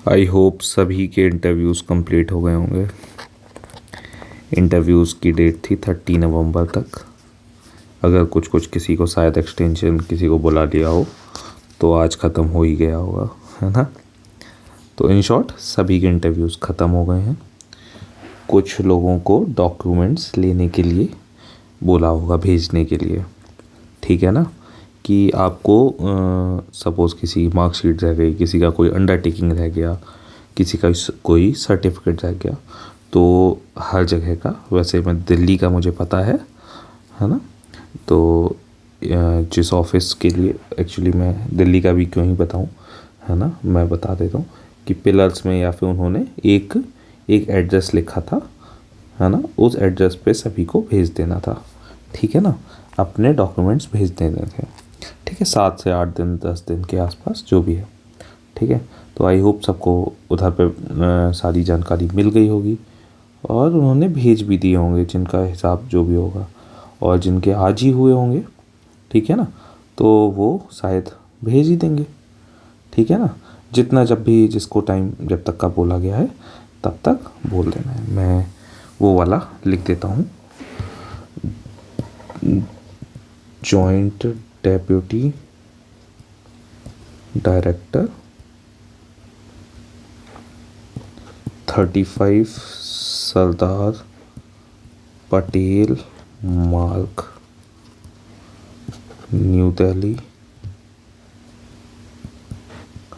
I hope सभी के interviews complete हो गए होंगे। इंटरव्यूज़ की डेट थी 30 नवंबर तक। अगर कुछ कुछ किसी को शायद एक्सटेंशन किसी को बुला लिया हो तो आज ख़त्म हो ही गया होगा, है ना। तो इन शॉर्ट सभी के इंटरव्यूज़ ख़त्म हो गए हैं। कुछ लोगों को डॉक्यूमेंट्स लेने के लिए बोला होगा, भेजने के लिए, ठीक है ना। कि आपको सपोज़ किसी मार्कशीट रह गई, किसी का कोई अंडरटेकिंग रह गया, किसी का कोई सर्टिफिकेट रह गया, तो हर जगह का, वैसे मैं दिल्ली का मुझे पता है ना। तो जिस ऑफ़िस के लिए एक्चुअली मैं दिल्ली का भी क्यों ही बताऊं, है ना, मैं बता देता हूँ कि पिलर्स में या फिर उन्होंने एक एड्रेस लिखा था, है ना। उस एड्रेस पे सभी को भेज देना था, ठीक है ना। अपने डॉक्यूमेंट्स भेज देने थे, ठीक है। 7 से 8 दिन 10 दिन के आसपास जो भी है, ठीक है। तो आई होप सबको उधर पे सारी जानकारी मिल गई होगी और उन्होंने भेज भी दिए होंगे, जिनका हिसाब जो भी होगा। और जिनके आज ही हुए होंगे, ठीक है ना, तो वो शायद भेज ही देंगे, ठीक है ना। जितना जब भी जिसको टाइम जब तक का बोला गया है तब तक बोल देना है। मैं वो वाला लिख देता हूँ, joint deputy director 35 Sardar Patel मार्ग, न्यू दिल्ली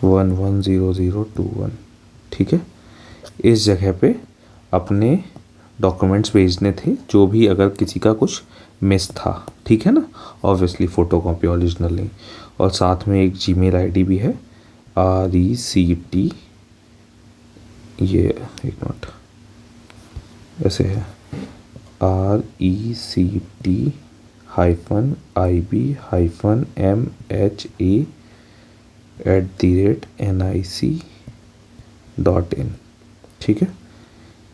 110021, ठीक है। इस जगह पे अपने डॉक्यूमेंट्स भेजने थे, जो भी अगर किसी का कुछ मिस था, ठीक है ना। ऑब्वियसली फ़ोटो कॉपी ओरिजिनल नहीं। और साथ में एक जीमेल आईडी भी है, RECT, ये एक मिनट, ऐसे है RECT-IB-MHA@nic.in, ठीक है।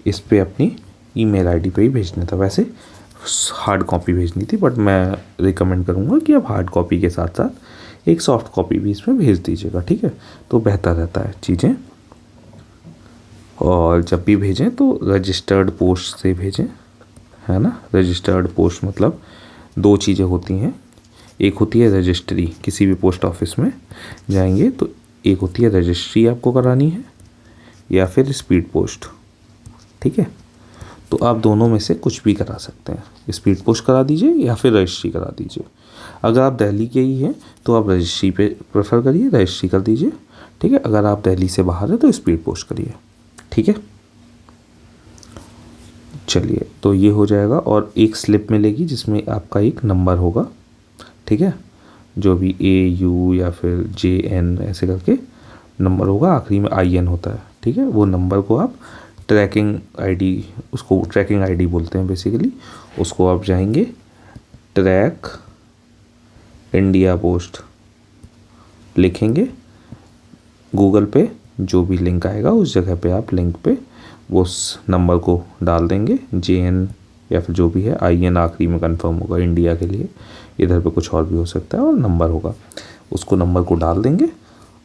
इस पे अपनी ईमेल आईडी पे ही भेजना था। वैसे हार्ड कॉपी भेजनी थी, बट मैं रिकमेंड करूँगा कि आप हार्ड कॉपी के साथ साथ एक सॉफ्ट कॉपी भी इसमें भेज दीजिएगा, ठीक है। तो बेहतर रहता है चीज़ें। और जब भी भेजें तो रजिस्टर्ड पोस्ट से भेजें, है ना। रजिस्टर्ड पोस्ट मतलब 2 चीज़ें होती हैं। एक होती है रजिस्ट्री, किसी भी पोस्ट ऑफिस में जाएंगे तो एक होती है रजिस्ट्री आपको करानी है, या फिर स्पीड पोस्ट, ठीक है। तो आप दोनों में से कुछ भी करा सकते हैं। स्पीड पोस्ट करा दीजिए या फिर रजिस्ट्री करा दीजिए। अगर आप दिल्ली के ही हैं तो आप रजिस्ट्री पे प्रेफर करिए, रजिस्ट्री कर दीजिए, ठीक है। अगर आप दिल्ली से बाहर हैं तो स्पीड पोस्ट करिए, ठीक है। चलिए, तो ये हो जाएगा। और एक स्लिप मिलेगी जिसमें आपका एक नंबर होगा, ठीक है। जो भी AU या फिर JN ऐसे करके नंबर होगा, आखिरी में IN होता है, ठीक है। वो नंबर को आप ट्रैकिंग आईडी, उसको ट्रैकिंग आईडी बोलते हैं बेसिकली। उसको आप जाएंगे, ट्रैक इंडिया पोस्ट लिखेंगे, गूगल पे जो भी लिंक आएगा उस जगह पे आप लिंक पे उस नंबर को डाल देंगे, JN या फिर जो भी है, IN आखिरी में कंफर्म होगा इंडिया के लिए। इधर पे कुछ और भी हो सकता है, और नंबर होगा, उसको नंबर को डाल देंगे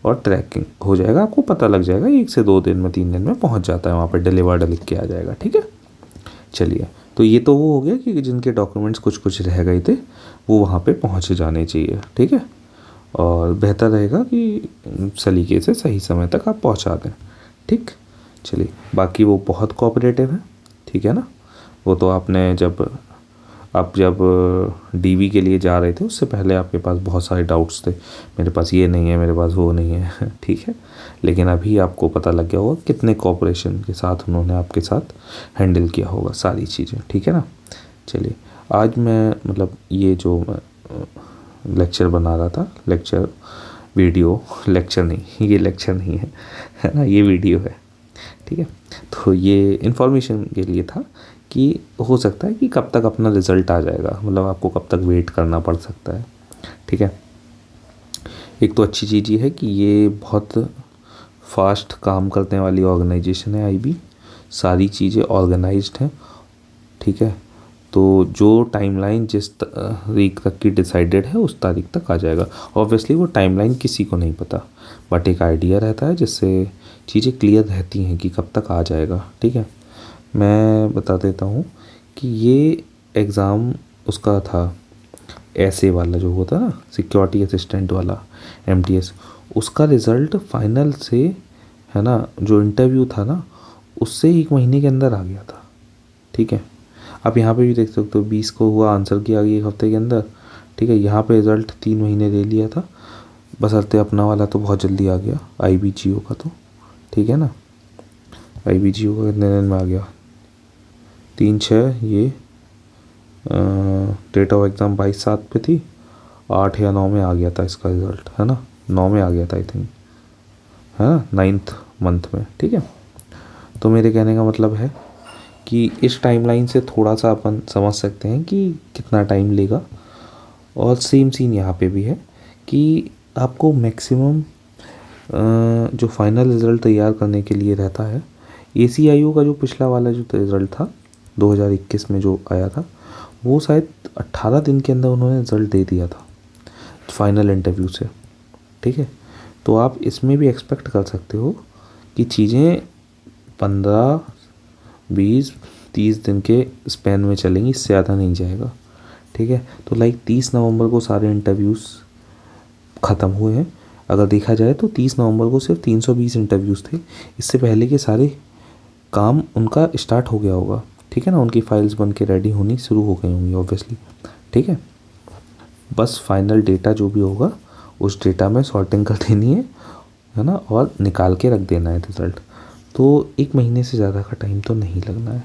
और ट्रैकिंग हो जाएगा। आपको पता लग जाएगा, 1 से 2 दिन में 3 दिन में पहुंच जाता है, वहाँ पे डिलीवर्ड लिख के आ जाएगा, ठीक है। चलिए, तो ये तो वो हो गया कि जिनके डॉक्यूमेंट्स कुछ कुछ रह गए थे वो वहाँ पे पहुँच जाने चाहिए, ठीक है। और बेहतर रहेगा कि सलीके से सही समय तक आप पहुँचा दें, ठीक। चलिए, बाकी वो बहुत कोऑपरेटिव है, ठीक है ना। वो तो आपने जब DV के लिए जा रहे थे उससे पहले आपके पास बहुत सारे डाउट्स थे, मेरे पास ये नहीं है, मेरे पास वो नहीं है, ठीक है। लेकिन अभी आपको पता लग गया होगा कितने कोऑपरेशन के साथ उन्होंने आपके साथ हैंडल किया होगा सारी चीज़ें, ठीक है ना। चलिए, आज मैं मतलब ये जो लेक्चर बना रहा था, लेक्चर वीडियो, लेक्चर नहीं, ये लेक्चर नहीं है ना, ये वीडियो है, ठीक है। तो ये इन्फॉर्मेशन के लिए था कि हो सकता है कि कब तक अपना रिज़ल्ट आ जाएगा, मतलब आपको कब तक वेट करना पड़ सकता है, ठीक है। एक तो अच्छी चीज़ ये है कि ये बहुत फास्ट काम करने वाली ऑर्गेनाइजेशन है IB। सारी चीज़ें ऑर्गेनाइज्ड हैं, ठीक है। तो जो टाइमलाइन जिस तारीख तक की डिसाइडेड है उस तारीख तक आ जाएगा। ऑब्वियसली वो टाइमलाइन किसी को नहीं पता, बट एक आइडिया रहता है जिससे चीज़ें क्लियर रहती हैं कि कब तक आ जाएगा। ठीक है, मैं बता देता हूँ कि ये एग्ज़ाम उसका था ऐसे वाला जो होता ना सिक्योरिटी असिस्टेंट वाला MTS, उसका रिज़ल्ट फाइनल से है ना, जो इंटरव्यू था ना उससे 1 महीने के अंदर आ गया था। ठीक है, आप यहाँ पे भी देख सकते हो 20 को हुआ, आंसर किया गया 1 हफ्ते के अंदर। ठीक है, यहाँ पे रिज़ल्ट 3 महीने ले लिया था, बशर्ते अपना वाला तो बहुत जल्दी आ गया IBGO का तो। ठीक है ना, IBGO का कितने दिन में आ गया, 3-6, ये डेट ऑफ एग्ज़ाम 22/7 पे थी, 8 या 9 में आ गया था इसका रिज़ल्ट, है ना, 9 में आ गया था आई थिंक, है ना, 9th मंथ में। ठीक है, तो मेरे कहने का मतलब है कि इस टाइमलाइन से थोड़ा सा अपन समझ सकते हैं कि कितना टाइम लेगा। और सेम सीन यहाँ पे भी है कि आपको मैक्सिमम जो फाइनल रिज़ल्ट तैयार करने के लिए रहता है, ACIO का जो पिछला वाला जो रिज़ल्ट था 2021 में जो आया था, वो शायद 18 दिन के अंदर उन्होंने रिज़ल्ट दे दिया था फाइनल इंटरव्यू से। ठीक है, तो आप इसमें भी एक्सपेक्ट कर सकते हो कि चीज़ें 15, 20, 30 दिन के स्पैन में चलेंगी, इससे ज़्यादा नहीं जाएगा। ठीक है, तो लाइक 30 नवंबर को सारे इंटरव्यूज़ ख़त्म हुए हैं। अगर देखा जाए तो 30 नवंबर को सिर्फ 320 इंटरव्यूज़ थे, इससे पहले के सारे काम उनका स्टार्ट हो गया होगा। ठीक है ना, उनकी फाइल्स बन के रेडी होनी शुरू हो गई होंगी ऑब्वियसली। ठीक है, बस फाइनल डेटा जो भी होगा उस डेटा में सॉर्टिंग कर देनी है ना, और निकाल के रख देना है रिज़ल्ट। तो 1 महीने से ज़्यादा का टाइम तो नहीं लगना है,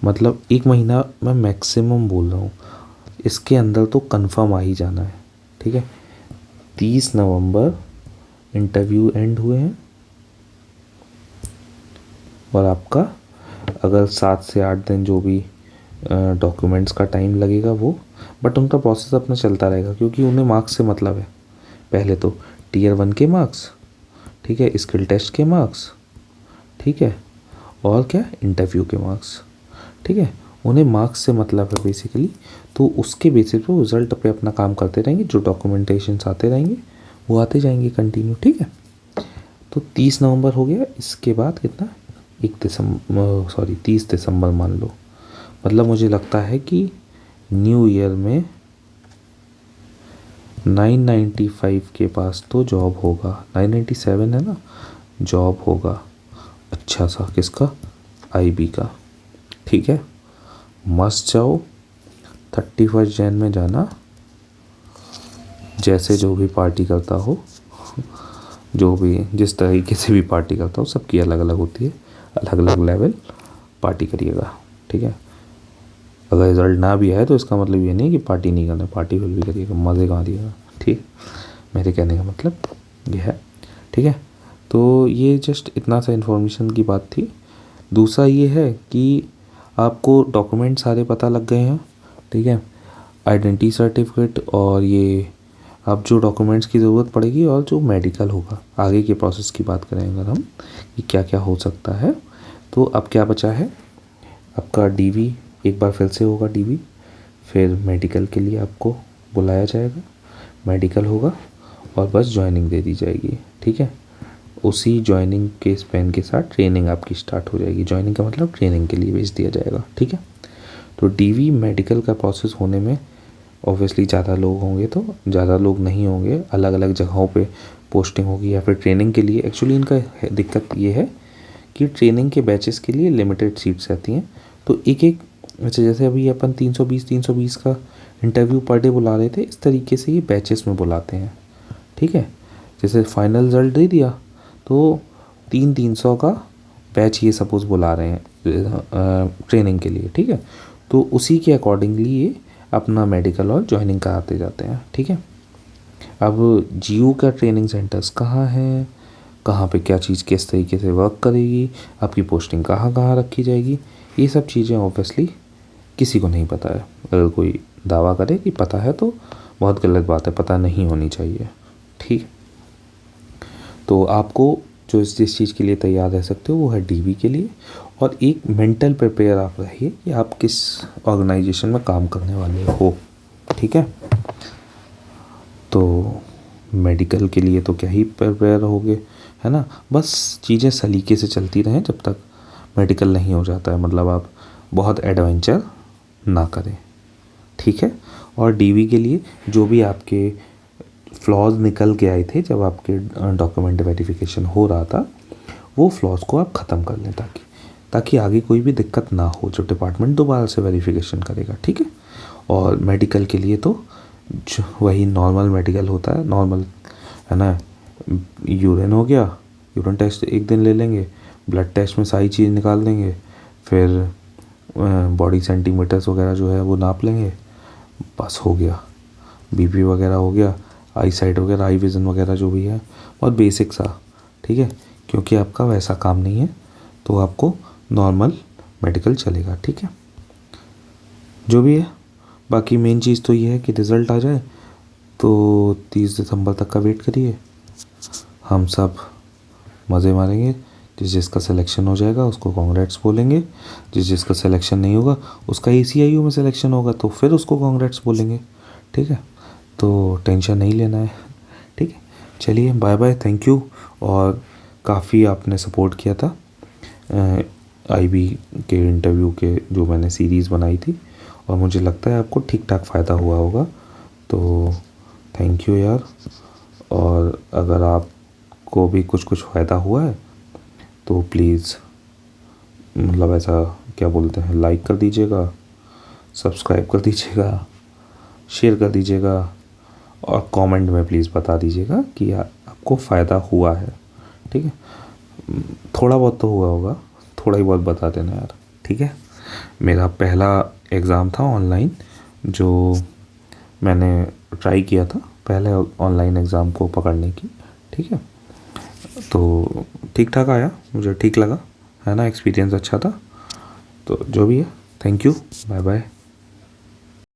मतलब 1 महीना मैं मैक्सिमम बोल रहा हूँ, इसके अंदर तो कंफर्म आ ही जाना है। ठीक है, 30 नवंबर इंटरव्यू एंड हुए हैं, और आपका अगर 7 से 8 दिन जो भी डॉक्यूमेंट्स का टाइम लगेगा वो, बट उनका प्रोसेस अपना चलता रहेगा क्योंकि उन्हें मार्क्स से मतलब है। पहले तो Tier 1 के मार्क्स, ठीक है, स्किल टेस्ट के मार्क्स, ठीक है, और क्या, इंटरव्यू के मार्क्स। ठीक है, उन्हें मार्क्स से मतलब है बेसिकली, तो उसके बेसिस पे रिज़ल्ट पे अपना काम करते रहेंगे, जो डॉक्यूमेंटेशंस आते रहेंगे वो आते जाएंगे कंटिन्यू। ठीक है, तो 30 नवंबर हो गया, इसके बाद कितना, 30 दिसंबर मान लो, मतलब मुझे लगता है कि न्यू ईयर में 995 के पास तो जॉब होगा, 997 है ना, जॉब होगा अच्छा सा, किसका, IB का। ठीक है, मस्त जाओ, 31 जैन में जाना, जैसे जो भी पार्टी करता हो, जो भी जिस तरीके से भी पार्टी करता हो, सबकी अलग अलग होती है, अलग अलग लेवल पार्टी करिएगा। ठीक है, अगर रिज़ल्ट ना भी आए तो इसका मतलब ये नहीं कि पार्टी नहीं करना, पार्टी फिर भी करिएगा, मज़े कहाँ दिएगा। ठीक, मेरे कहने का मतलब ये है। ठीक है, तो ये जस्ट इतना सा इन्फॉर्मेशन की बात थी। दूसरा ये है कि आपको डॉक्यूमेंट सारे पता लग गए हैं। ठीक है, आइडेंटिटी सर्टिफिकेट और ये अब जो डॉक्यूमेंट्स की ज़रूरत पड़ेगी और जो मेडिकल होगा, आगे के प्रोसेस की बात करें अगर हम कि क्या क्या हो सकता है, तो अब क्या बचा है, आपका DV एक बार फिर से होगा, DV, फिर मेडिकल के लिए आपको बुलाया जाएगा, मेडिकल होगा और बस ज्वाइनिंग दे दी जाएगी। ठीक है, उसी ज्वाइनिंग के स्पेन के साथ ट्रेनिंग आपकी स्टार्ट हो जाएगी। ज्वाइनिंग का मतलब ट्रेनिंग के लिए भेज दिया जाएगा। ठीक है, तो DV मेडिकल का प्रोसेस होने में ऑब्वियसली ज़्यादा लोग होंगे तो ज़्यादा लोग नहीं होंगे, अलग अलग जगहों पे पोस्टिंग होगी, या फिर ट्रेनिंग के लिए एक्चुअली इनका दिक्कत ये है कि ट्रेनिंग के बैचेस के लिए लिमिटेड सीट्स रहती हैं, तो एक एक, अच्छा जैसे अभी अपन 320 का इंटरव्यू पर डे बुला रहे थे, इस तरीके से ये बैचेस में बुलाते हैं। ठीक है, जैसे फाइनल रिजल्ट दे दिया तो 300 का बैच ये सपोज़ बुला रहे हैं ट्रेनिंग के लिए। ठीक है, तो उसी के अकॉर्डिंगली ये अपना मेडिकल और ज्वाइनिंग कराते जाते हैं। ठीक है, अब GU का ट्रेनिंग सेंटर्स कहाँ हैं, कहाँ पे क्या चीज़ किस तरीके से वर्क करेगी, आपकी पोस्टिंग कहाँ कहाँ रखी जाएगी, ये सब चीज़ें ऑब्वियसली किसी को नहीं पता है। अगर कोई दावा करे कि पता है तो बहुत गलत बात है, पता नहीं होनी चाहिए। ठीक, तो आपको जो जिस चीज़ के लिए तैयार रह सकते हो वो है DV के लिए, और एक मेंटल प्रिपेयर आप रहिए कि आप किस ऑर्गेनाइजेशन में काम करने वाले हो, ठीक है। तो मेडिकल के लिए तो क्या ही प्रिपेयर होगे, है ना। बस चीज़ें सलीके से चलती रहें जब तक मेडिकल नहीं हो जाता है, मतलब आप बहुत एडवेंचर ना करें, ठीक है। और डीवी के लिए जो भी आपके फ्लॉज निकल के आए थे जब आपके डॉक्यूमेंट वेरिफिकेशन हो रहा था, वो फ्लॉज को आप ख़त्म कर लें ताकि आगे कोई भी दिक्कत ना हो जब डिपार्टमेंट दोबारा से वेरिफिकेशन करेगा, ठीक है। और मेडिकल के लिए तो वही नॉर्मल मेडिकल होता है, नॉर्मल, है ना। यूरिन हो गया, यूरिन टेस्ट एक दिन ले लेंगे, ब्लड टेस्ट में सारी चीज़ निकाल देंगे, फिर बॉडी सेंटीमीटर्स वगैरह जो है वो नाप लेंगे, बस हो गया। बीपी वगैरह हो गया, आई साइट वगैरह, आई विज़न वगैरह जो भी है, बहुत बेसिक सा, ठीक है। क्योंकि आपका वैसा काम नहीं है तो आपको नॉर्मल मेडिकल चलेगा, ठीक है। जो भी है, बाकी मेन चीज़ तो ये है कि रिज़ल्ट आ जाए, तो 30 दिसंबर तक का वेट करिए, हम सब मज़े मारेंगे। जिसका सिलेक्शन हो जाएगा उसको कांग्रेट्स बोलेंगे, जिसका सिलेक्शन नहीं होगा उसका ACIU में सिलेक्शन होगा तो फिर उसको कांग्रेट्स बोलेंगे, ठीक है। तो टेंशन नहीं लेना है, ठीक है। चलिए बाय बाय, थैंक यू। और काफ़ी आपने सपोर्ट किया था IB के इंटरव्यू के जो मैंने सीरीज़ बनाई थी, और मुझे लगता है आपको ठीक ठाक फ़ायदा हुआ होगा, तो थैंक यू यार। और अगर आपको भी कुछ फ़ायदा हुआ है तो प्लीज़, मतलब ऐसा क्या बोलते हैं, लाइक कर दीजिएगा, सब्सक्राइब कर दीजिएगा, शेयर कर दीजिएगा, और कमेंट में प्लीज़ बता दीजिएगा कि आपको फ़ायदा हुआ है, ठीक है। थोड़ा बहुत तो हुआ होगा, थोड़ा ही बहुत बता देना यार, ठीक है। मेरा पहला एग्ज़ाम था ऑनलाइन, जो मैंने ट्राई किया था पहले ऑनलाइन एग्ज़ाम को पकड़ने की, ठीक है। तो ठीक ठाक आया, मुझे ठीक लगा, है ना, एक्सपीरियंस अच्छा था। तो जो भी है, थैंक यू, बाय बाय।